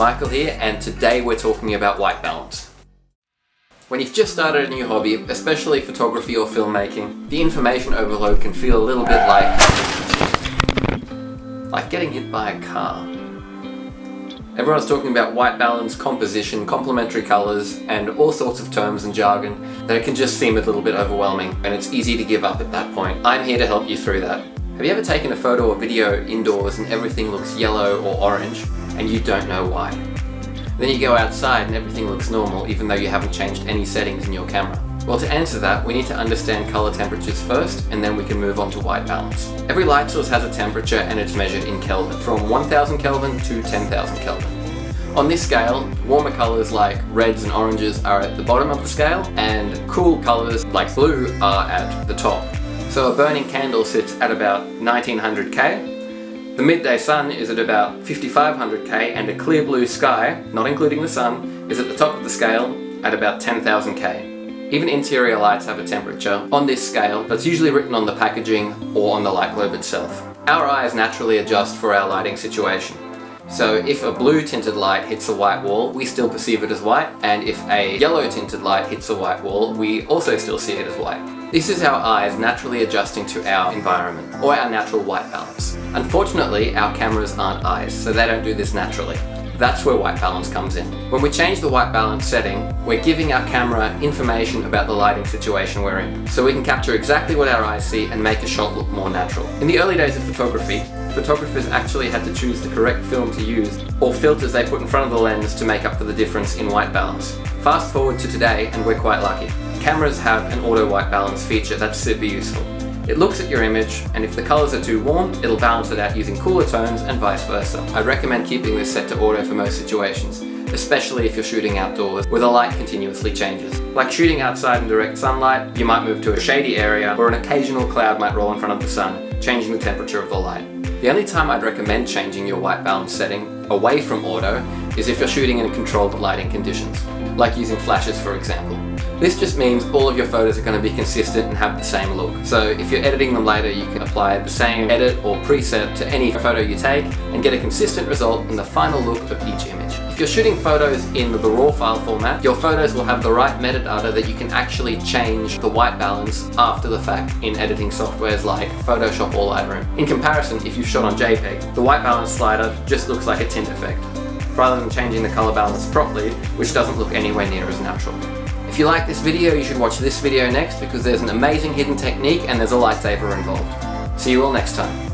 Michael here, and today we're talking about white balance. When you've just started a new hobby, especially photography or filmmaking, the information overload can feel a little bit like getting hit by a car. Everyone's talking about white balance, composition, complementary colors, and all sorts of terms and jargon that it can just seem a little bit overwhelming, and it's easy to give up at that point. I'm here to help you through that. Have you ever taken a photo or video indoors and everything looks yellow or orange and you don't know why? Then you go outside and everything looks normal even though you haven't changed any settings in your camera. Well, to answer that, we need to understand color temperatures first, and then we can move on to white balance. Every light source has a temperature and it's measured in Kelvin, from 1000 Kelvin to 10,000 Kelvin. On this scale, warmer colors like reds and oranges are at the bottom of the scale, and cool colors like blue are at the top. So a burning candle sits at about 1900 K, the midday sun is at about 5500 K, and a clear blue sky, not including the sun, is at the top of the scale at about 10,000 K. Even interior lights have a temperature on this scale that's usually written on the packaging or on the light globe itself. Our eyes naturally adjust for our lighting situation. So if a blue tinted light hits a white wall, we still perceive it as white, and if a yellow tinted light hits a white wall, we also still see it as white. This is our eyes naturally adjusting to our environment, or our natural white balance. Unfortunately, our cameras aren't eyes, so they don't do this naturally. That's where white balance comes in. When we change the white balance setting, we're giving our camera information about the lighting situation we're in, so we can capture exactly what our eyes see and make a shot look more natural. In the early days of photography, photographers actually had to choose the correct film to use, or filters they put in front of the lens to make up for the difference in white balance. Fast forward to today, and we're quite lucky. Cameras have an auto white balance feature that's super useful. It looks at your image, and if the colors are too warm, it'll balance it out using cooler tones and vice versa. I recommend keeping this set to auto for most situations, especially if you're shooting outdoors where the light continuously changes. Like shooting outside in direct sunlight, you might move to a shady area where an occasional cloud might roll in front of the sun, changing the temperature of the light. The only time I'd recommend changing your white balance setting away from auto is if you're shooting in controlled lighting conditions, like using flashes for example. This just means all of your photos are going to be consistent and have the same look. So if you're editing them later, you can apply the same edit or preset to any photo you take and get a consistent result in the final look of each image. If you're shooting photos in the RAW file format, your photos will have the right metadata that you can actually change the white balance after the fact in editing softwares like Photoshop or Lightroom. In comparison, if you've shot on JPEG, the white balance slider just looks like a tint effect, rather than changing the color balance properly, which doesn't look anywhere near as natural. If you like this video, you should watch this video next because there's an amazing hidden technique and there's a lightsaber involved. See you all next time.